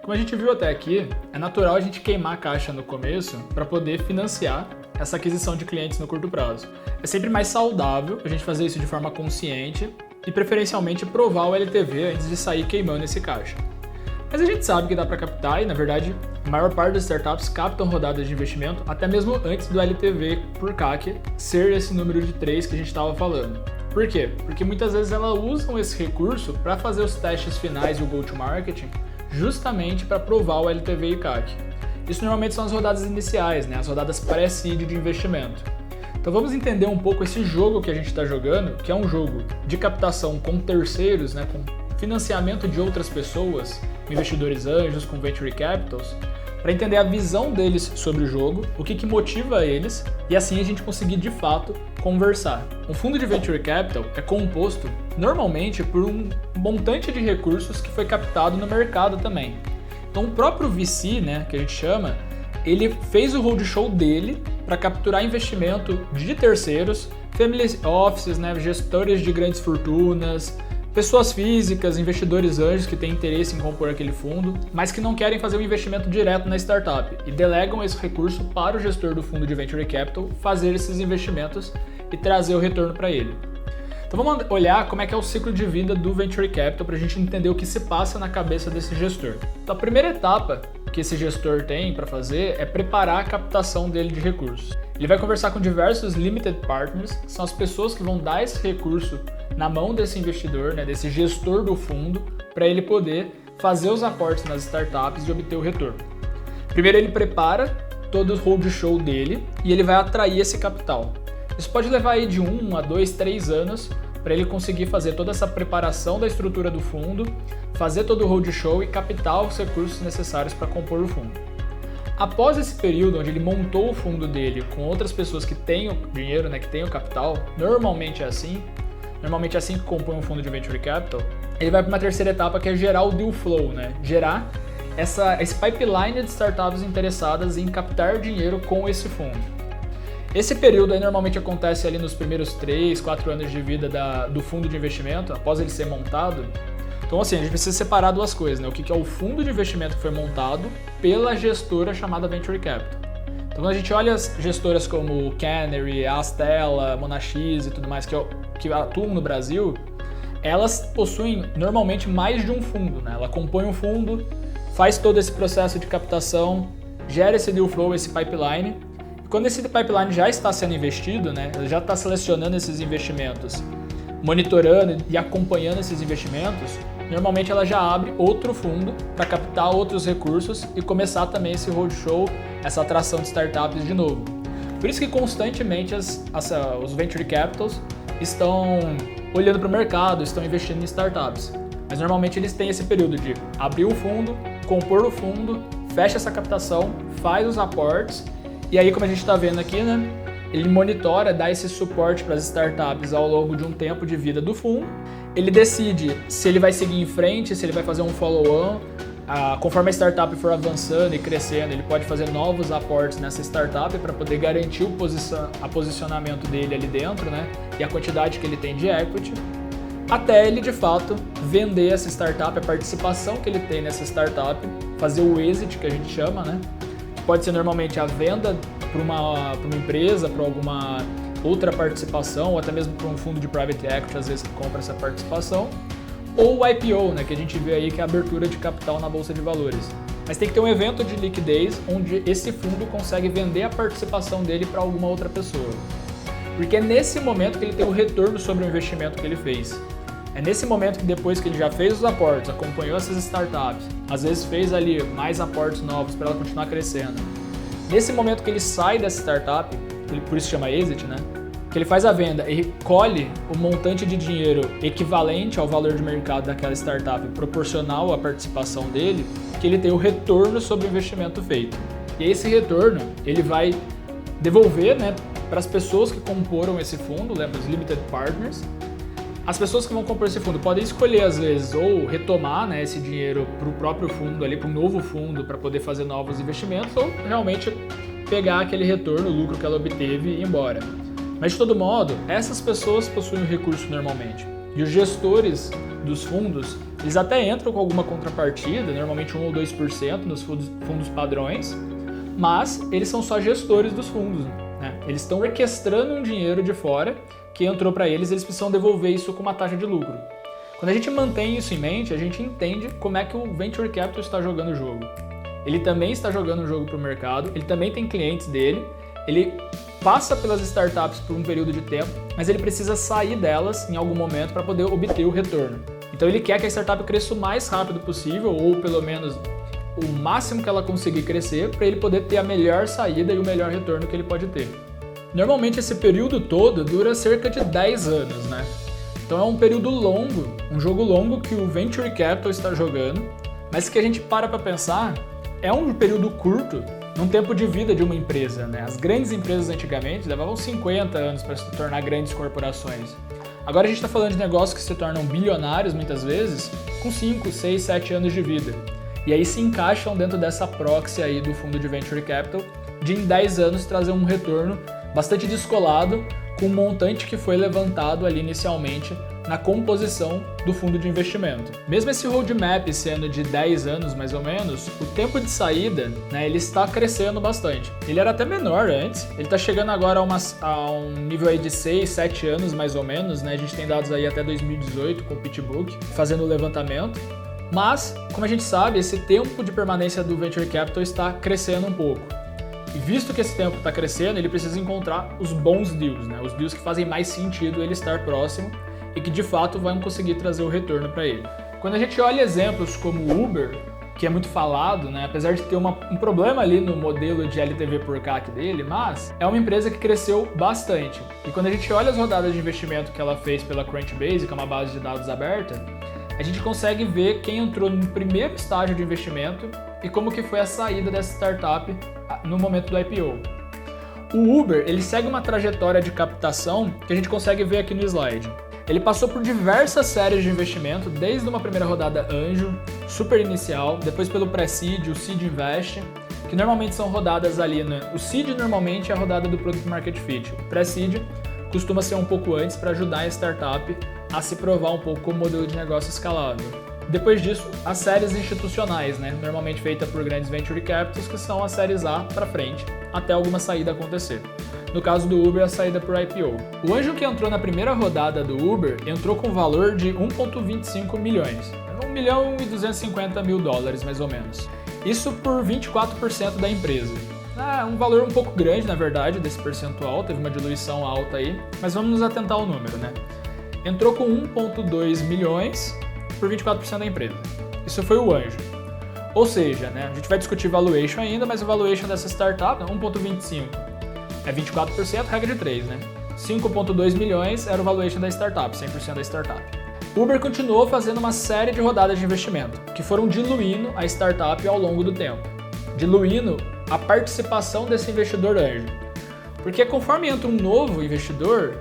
Como a gente viu até aqui, é natural a gente queimar a caixa no começo para poder financiar essa aquisição de clientes no curto prazo. É sempre mais saudável a gente fazer isso de forma consciente e preferencialmente provar o LTV antes de sair queimando esse caixa. Mas a gente sabe que dá para captar e, na verdade, a maior parte das startups captam rodadas de investimento até mesmo antes do LTV por CAC ser esse número de 3 que a gente estava falando. Por quê? Porque muitas vezes elas usam esse recurso para fazer os testes finais e o go-to-marketing justamente para provar o LTV e CAC. Isso normalmente são as rodadas iniciais, as rodadas pré-seed de investimento. Então vamos entender um pouco esse jogo que a gente está jogando, que é um jogo de captação com terceiros, com financiamento de outras pessoas, com investidores anjos, com venture capitals, para entender a visão deles sobre o jogo, o que motiva eles e assim a gente conseguir de fato conversar. Um fundo de venture capital é composto normalmente por um montante de recursos que foi captado no mercado também. Então o próprio VC, que a gente chama, ele fez o roadshow dele para capturar investimento de terceiros, family offices, gestores de grandes fortunas, pessoas físicas, investidores anjos que têm interesse em compor aquele fundo, mas que não querem fazer um investimento direto na startup e delegam esse recurso para o gestor do fundo de venture capital fazer esses investimentos e trazer o retorno para ele. Então vamos olhar como é que é o ciclo de vida do venture capital para a gente entender o que se passa na cabeça desse gestor. Então a primeira etapa que esse gestor tem para fazer é preparar a captação dele de recursos. Ele vai conversar com diversos limited partners, que são as pessoas que vão dar esse recurso na mão desse investidor, desse gestor do fundo, para ele poder fazer os aportes nas startups e obter o retorno. Primeiro ele prepara todo o roadshow dele e ele vai atrair esse capital. Isso pode levar aí de 1 a 2, 3 anos para ele conseguir fazer toda essa preparação da estrutura do fundo, fazer todo o roadshow e captar os recursos necessários para compor o fundo. Após esse período onde ele montou o fundo dele com outras pessoas que têm o dinheiro, que têm o capital, normalmente é assim que compõe um fundo de venture capital, ele vai para uma terceira etapa que é gerar o deal flow, gerar esse pipeline de startups interessadas em captar dinheiro com esse fundo. Esse período aí normalmente acontece ali nos primeiros 3, 4 anos de vida do fundo de investimento, após ele ser montado. Então assim, a gente precisa separar duas coisas, o que é o fundo de investimento que foi montado pela gestora chamada Venture Capital. Então quando a gente olha as gestoras como Canary, Astela, Monax e tudo mais que atuam no Brasil, elas possuem normalmente mais de um fundo, Ela compõe um fundo, faz todo esse processo de captação, gera esse deal flow, esse pipeline. Quando esse pipeline já está sendo investido, ela já está selecionando esses investimentos, monitorando e acompanhando esses investimentos, normalmente ela já abre outro fundo para captar outros recursos e começar também esse roadshow, essa atração de startups de novo. Por isso que constantemente os venture capitals estão olhando para o mercado, estão investindo em startups. Mas normalmente eles têm esse período de abrir o fundo, compor o fundo, fecha essa captação, faz os aportes e aí, como a gente está vendo aqui, ele monitora, dá esse suporte para as startups ao longo de um tempo de vida do fundo. Ele decide se ele vai seguir em frente, se ele vai fazer um follow-on. Conforme a startup for avançando e crescendo, ele pode fazer novos aportes nessa startup para poder garantir o posicionamento dele ali dentro, e a quantidade que ele tem de equity, até ele de fato vender essa startup, a participação que ele tem nessa startup, fazer o exit que a gente chama, Pode ser normalmente a venda para uma empresa, para alguma outra participação, ou até mesmo para um fundo de private equity, às vezes que compra essa participação, ou o IPO, que a gente vê aí que é a abertura de capital na Bolsa de Valores. Mas tem que ter um evento de liquidez onde esse fundo consegue vender a participação dele para alguma outra pessoa. Porque é nesse momento que ele tem o retorno sobre o investimento que ele fez. É nesse momento que depois que ele já fez os aportes, acompanhou essas startups, às vezes fez ali mais aportes novos para ela continuar crescendo. Nesse momento que ele sai dessa startup, por isso chama exit, que ele faz a venda e recolhe o montante de dinheiro equivalente ao valor de mercado daquela startup, proporcional à participação dele, que ele tem o retorno sobre o investimento feito. E esse retorno ele vai devolver para as pessoas que comporam esse fundo, lembra, os limited partners. As pessoas que vão comprar esse fundo podem escolher, às vezes, ou retomar esse dinheiro para o próprio fundo, para um novo fundo, para poder fazer novos investimentos, ou realmente pegar aquele retorno, o lucro que ela obteve e ir embora. Mas, de todo modo, essas pessoas possuem o recurso normalmente. E os gestores dos fundos, eles até entram com alguma contrapartida, normalmente 1 ou 2% nos fundos padrões, mas eles são só gestores dos fundos, né? Eles estão orquestrando um dinheiro de fora que entrou para eles, eles precisam devolver isso com uma taxa de lucro. Quando a gente mantém isso em mente, a gente entende como é que o Venture Capital está jogando o jogo. Ele também está jogando o jogo para o mercado, ele também tem clientes dele, ele passa pelas startups por um período de tempo, mas ele precisa sair delas em algum momento para poder obter o retorno. Então ele quer que a startup cresça o mais rápido possível, ou pelo menos o máximo que ela conseguir crescer, para ele poder ter a melhor saída e o melhor retorno que ele pode ter. Normalmente esse período todo dura cerca de 10 anos, né? Então é um período longo, um jogo longo que o Venture Capital está jogando, mas que a gente para pensar, é um período curto num tempo de vida de uma empresa, né? As grandes empresas antigamente levavam 50 anos para se tornar grandes corporações. Agora a gente está falando de negócios que se tornam bilionários muitas vezes com 5, 6, 7 anos de vida. E aí se encaixam dentro dessa proxy aí do fundo de Venture Capital de em 10 anos trazer um retorno bastante descolado com o montante que foi levantado ali inicialmente na composição do fundo de investimento. Mesmo esse roadmap sendo de 10 anos mais ou menos, o tempo de saída, né, ele está crescendo bastante. Ele era até menor antes, ele está chegando agora a um nível aí de 6, 7 anos mais ou menos, né? A gente tem dados aí até 2018 com o PitchBook fazendo o levantamento. Mas, como a gente sabe, esse tempo de permanência do Venture Capital está crescendo um pouco. E visto que esse tempo está crescendo, ele precisa encontrar os bons deals, né? Os deals que fazem mais sentido ele estar próximo e que de fato vão conseguir trazer o retorno para ele. Quando a gente olha exemplos como o Uber, que é muito falado, né? Apesar de ter um problema ali no modelo de LTV por CAC dele, mas é uma empresa que cresceu bastante. E quando a gente olha as rodadas de investimento que ela fez pela Crunchbase, que é uma base de dados aberta, a gente consegue ver quem entrou no primeiro estágio de investimento e como que foi a saída dessa startup no momento do IPO. O Uber, ele segue uma trajetória de captação que a gente consegue ver aqui no slide. Ele passou por diversas séries de investimento, desde uma primeira rodada anjo, super inicial, depois pelo pré-seed, o seed invest, que normalmente são rodadas ali, né? O seed normalmente é a rodada do Product Market Fit. O pré-seed costuma ser um pouco antes para ajudar a startup a se provar um pouco como modelo de negócio escalável. Depois disso, as séries institucionais, né? Normalmente feita por grandes venture capitals, que são as séries A para frente, até alguma saída acontecer. No caso do Uber, a saída por IPO. O anjo que entrou na primeira rodada do Uber entrou com valor de 1,25 milhões. 1.250.000 dólares, mais ou menos. Isso por 24% da empresa. Um valor um pouco grande, na verdade, desse percentual, teve uma diluição alta aí, mas vamos nos atentar ao número, né? Entrou com 1,2 milhões por 24% da empresa. Isso foi o anjo. Ou seja, né, a gente vai discutir valuation ainda, mas o valuation dessa startup, 1,25 é 24%, regra de 3, né? 5,2 milhões era o valuation da startup, 100% da startup. Uber continuou fazendo uma série de rodadas de investimento, que foram diluindo a startup ao longo do tempo. Diluindo a participação desse investidor anjo. Porque conforme entra um novo investidor,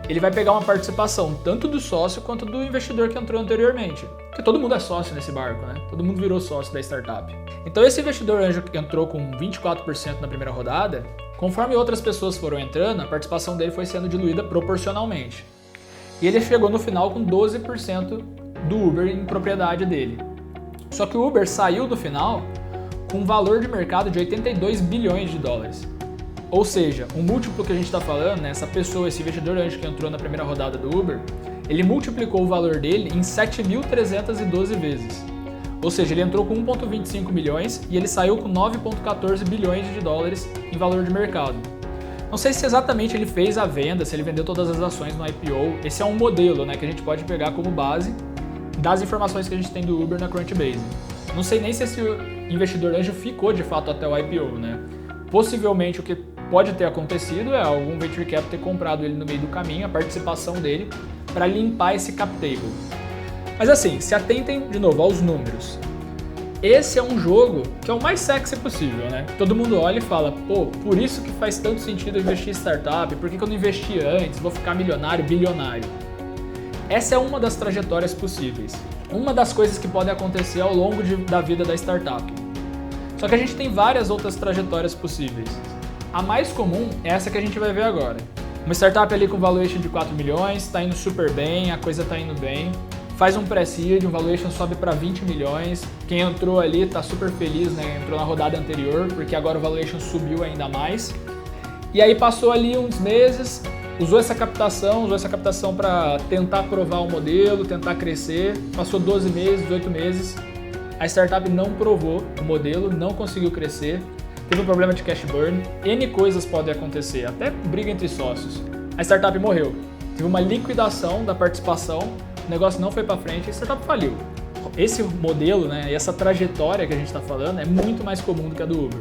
ele vai pegar uma participação tanto do sócio quanto do investidor que entrou anteriormente. Porque todo mundo é sócio nesse barco, né? Todo mundo virou sócio da startup. Então esse investidor anjo que entrou com 24% na primeira rodada, conforme outras pessoas foram entrando, a participação dele foi sendo diluída proporcionalmente. E ele chegou no final com 12% do Uber em propriedade dele. Só que o Uber saiu do final com um valor de mercado de 82 bilhões de dólares. Ou seja, o múltiplo que a gente está falando, né, essa pessoa, esse investidor anjo que entrou na primeira rodada do Uber, ele multiplicou o valor dele em 7.312 vezes. Ou seja, ele entrou com 1,25 milhões e ele saiu com 9,14 bilhões de dólares em valor de mercado. Não sei se exatamente ele fez a venda, se ele vendeu todas as ações no IPO. Esse é um modelo, né, que a gente pode pegar como base das informações que a gente tem do Uber na Crunchbase. Não sei nem se esse investidor anjo ficou de fato até o IPO, né? Possivelmente o que pode ter acontecido é algum venture capital ter comprado ele no meio do caminho, a participação dele, para limpar esse cap table. Mas assim, se atentem de novo aos números. Esse é um jogo que é o mais sexy possível, né? Todo mundo olha e fala, pô, por isso que faz tanto sentido eu investir em startup, por que eu não investi antes, vou ficar milionário, bilionário? Essa é uma das trajetórias possíveis, uma das coisas que podem acontecer ao longo da vida da startup. Só que a gente tem várias outras trajetórias possíveis. A mais comum é essa que a gente vai ver agora. Uma startup ali com valuation de 4 milhões, está indo super bem, a coisa está indo bem. Faz um pré-seed, um valuation sobe para 20 milhões. Quem entrou ali está super feliz, né? Entrou na rodada anterior, porque agora o valuation subiu ainda mais. E aí passou ali uns meses, usou essa captação para tentar provar o modelo, tentar crescer. Passou 12 meses, 18 meses. A startup não provou o modelo, não conseguiu crescer. Teve um problema de cash burn. N coisas podem acontecer, até briga entre sócios. A startup morreu. Teve uma liquidação da participação. O negócio não foi para frente e a startup faliu. Esse modelo, né, e essa trajetória que a gente está falando é muito mais comum do que a do Uber.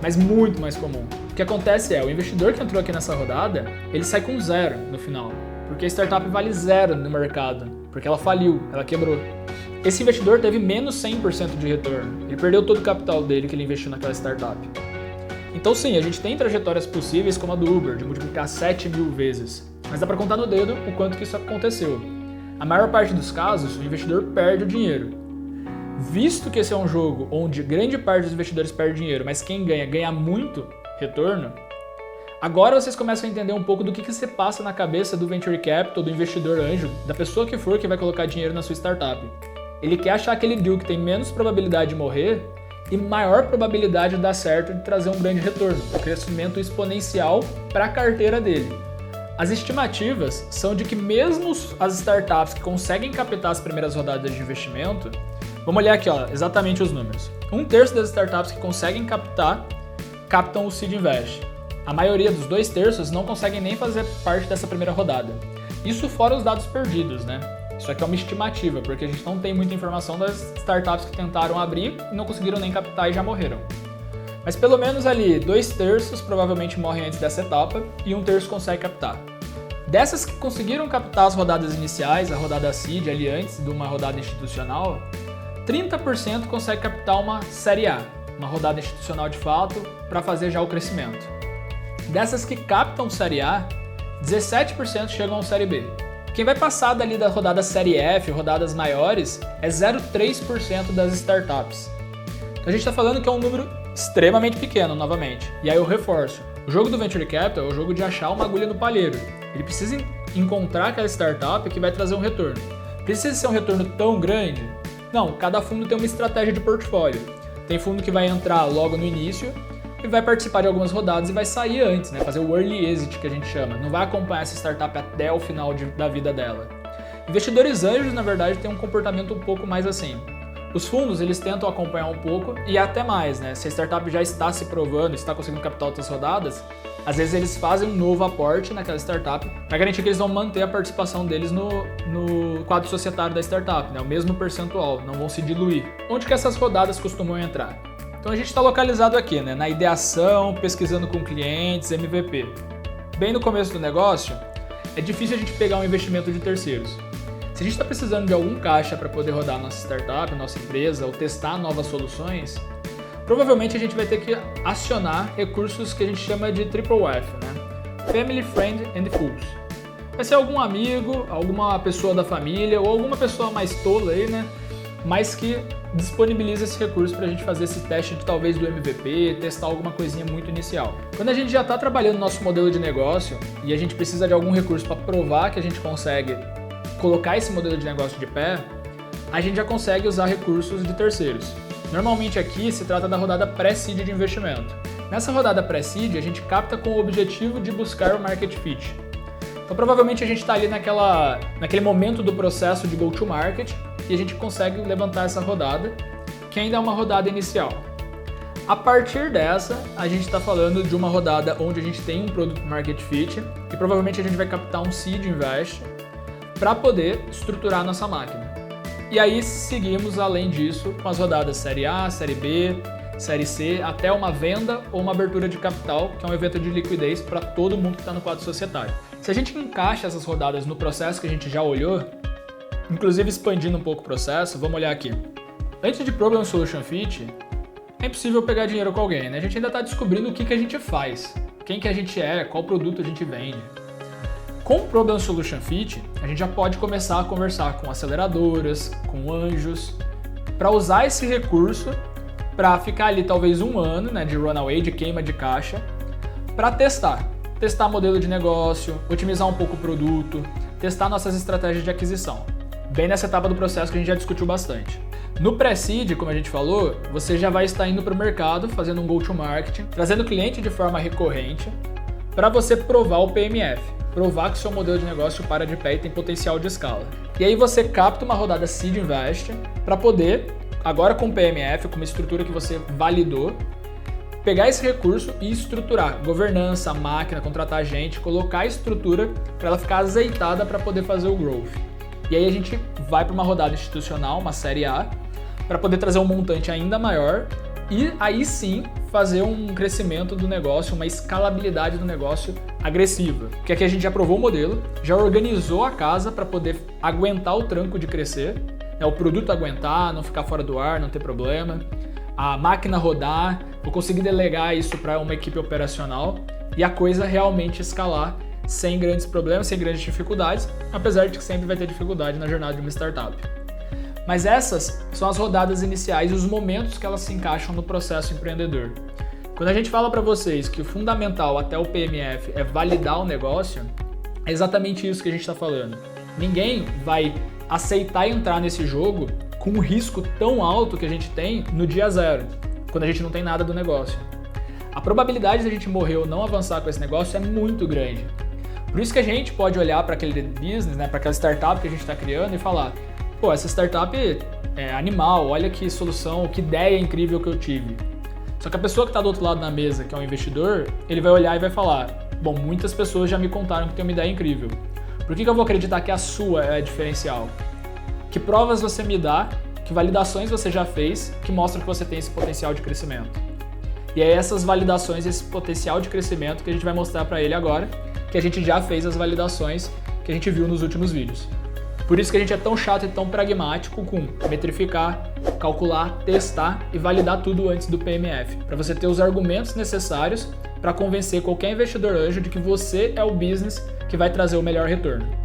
Mas muito mais comum. O que acontece é, o investidor que entrou aqui nessa rodada, ele sai com 0 no final. Porque a startup vale 0 no mercado. Porque ela faliu, ela quebrou. Esse investidor teve menos 100% de retorno. Ele perdeu todo o capital dele que ele investiu naquela startup. Então sim, a gente tem trajetórias possíveis como a do Uber, de multiplicar 7.000 vezes. Mas dá para contar no dedo o quanto que isso aconteceu. A maior parte dos casos, o investidor perde o dinheiro. Visto que esse é um jogo onde grande parte dos investidores perde dinheiro, mas quem ganha muito retorno, agora vocês começam a entender um pouco do que se passa na cabeça do venture capital, do investidor anjo, da pessoa que for que vai colocar dinheiro na sua startup. Ele quer achar aquele deal que tem menos probabilidade de morrer e maior probabilidade de dar certo, de trazer um grande retorno, um crescimento exponencial para a carteira dele. As estimativas são de que mesmo as startups que conseguem captar as primeiras rodadas de investimento, vamos olhar aqui exatamente os números. 1/3 das startups que conseguem captam o Seed Invest. A maioria dos 2/3 não conseguem nem fazer parte dessa primeira rodada. Isso fora os dados perdidos, né? Isso aqui é uma estimativa, porque a gente não tem muita informação das startups que tentaram abrir e não conseguiram nem captar e já morreram. Mas pelo menos ali 2/3 provavelmente morrem antes dessa etapa e 1/3 consegue captar. Dessas que conseguiram captar as rodadas iniciais, a rodada seed ali antes de uma rodada institucional, 30% consegue captar uma série A, uma rodada institucional de fato, para fazer já o crescimento. Dessas que captam série A, 17% chegam à série B. Quem vai passar dali da rodada série F, rodadas maiores, é 0,3% das startups. Então a gente está falando que é um número extremamente pequeno, novamente. E aí eu reforço. O jogo do Venture Capital é o jogo de achar uma agulha no palheiro. Ele precisa encontrar aquela startup que vai trazer um retorno. Precisa ser um retorno tão grande? Não, cada fundo tem uma estratégia de portfólio. Tem fundo que vai entrar logo no início e vai participar de algumas rodadas e vai sair antes, né? Fazer o early exit, que a gente chama. Não vai acompanhar essa startup até o final da vida dela. Investidores anjos, na verdade, têm um comportamento um pouco mais assim. Os fundos, eles tentam acompanhar um pouco e até mais, né? Se a startup já está se provando, está conseguindo captar outras rodadas, às vezes eles fazem um novo aporte naquela startup para garantir que eles vão manter a participação deles no quadro societário da startup, né? O mesmo percentual, não vão se diluir. Onde que essas rodadas costumam entrar? Então a gente está localizado aqui, né? Na ideação, pesquisando com clientes, MVP. Bem no começo do negócio, é difícil a gente pegar um investimento de terceiros. Se a gente está precisando de algum caixa para poder rodar nossa startup, nossa empresa, ou testar novas soluções, provavelmente a gente vai ter que acionar recursos que a gente chama de Triple F, né? Family, Friend and Fools. Vai ser algum amigo, alguma pessoa da família ou alguma pessoa mais tola aí, né? Mas que disponibiliza esse recurso para a gente fazer esse teste de talvez do MVP, testar alguma coisinha muito inicial. Quando a gente já está trabalhando no nosso modelo de negócio e a gente precisa de algum recurso para provar que a gente consegue colocar esse modelo de negócio de pé, a gente já consegue usar recursos de terceiros. Normalmente aqui se trata da rodada pré-seed de investimento. Nessa rodada pré-seed, a gente capta com o objetivo de buscar o market fit. Então provavelmente a gente está ali naquele momento do processo de go-to-market e a gente consegue levantar essa rodada, que ainda é uma rodada inicial. A partir dessa, a gente está falando de uma rodada onde a gente tem um produto market fit e provavelmente a gente vai captar um seed invest para poder estruturar a nossa máquina. E aí seguimos além disso com as rodadas série A, série B, série C, até uma venda ou uma abertura de capital, que é um evento de liquidez para todo mundo que está no quadro societário. Se a gente encaixa essas rodadas no processo que a gente já olhou, inclusive expandindo um pouco o processo, vamos olhar aqui. Antes de Problem Solution Fit, é impossível pegar dinheiro com alguém, né? A gente ainda está descobrindo o que a gente faz, quem que a gente é, qual produto a gente vende. Com o Problem Solution Fit, a gente já pode começar a conversar com aceleradoras, com anjos, para usar esse recurso para ficar ali talvez um ano, né, de runaway, de queima de caixa, para testar testar modelo de negócio, otimizar um pouco o produto, testar nossas estratégias de aquisição. Bem nessa etapa do processo que a gente já discutiu bastante. No pré-seed, como a gente falou, você já vai estar indo para o mercado, fazendo um go-to-market, trazendo cliente de forma recorrente, para você provar o PMF, provar que o seu modelo de negócio para de pé e tem potencial de escala. E aí você capta uma rodada Seed Invest para poder, agora com o PMF, com uma estrutura que você validou, pegar esse recurso e estruturar governança, máquina, contratar gente, colocar a estrutura para ela ficar azeitada para poder fazer o growth. E aí a gente vai para uma rodada institucional, uma série A, para poder trazer um montante ainda maior e aí sim fazer um crescimento do negócio, uma escalabilidade do negócio agressiva. Porque aqui a gente já provou o modelo, já organizou a casa para poder aguentar o tranco de crescer, o produto aguentar, não ficar fora do ar, não ter problema, a máquina rodar, vou conseguir delegar isso para uma equipe operacional e a coisa realmente escalar sem grandes problemas, sem grandes dificuldades, apesar de que sempre vai ter dificuldade na jornada de uma startup. Mas essas são as rodadas iniciais e os momentos que elas se encaixam no processo empreendedor. Quando a gente fala para vocês que o fundamental até o PMF é validar o negócio, é exatamente isso que a gente está falando. Ninguém vai aceitar entrar nesse jogo com um risco tão alto que a gente tem no dia zero, quando a gente não tem nada do negócio. A probabilidade de a gente morrer ou não avançar com esse negócio é muito grande. Por isso que a gente pode olhar para aquele business, para aquela startup que a gente está criando e falar: pô, essa startup é animal, olha que solução, que ideia incrível que eu tive. Só que a pessoa que está do outro lado da mesa, que é um investidor, ele vai olhar e vai falar: bom, muitas pessoas já me contaram que tem uma ideia incrível. Por que eu vou acreditar que a sua é a diferencial? Que provas você me dá, que validações você já fez que mostram que você tem esse potencial de crescimento? E é essas validações, esse potencial de crescimento que a gente vai mostrar para ele agora, que a gente já fez as validações que a gente viu nos últimos vídeos. Por isso que a gente é tão chato e tão pragmático com metrificar, calcular, testar e validar tudo antes do PMF, para você ter os argumentos necessários para convencer qualquer investidor anjo de que você é o business que vai trazer o melhor retorno.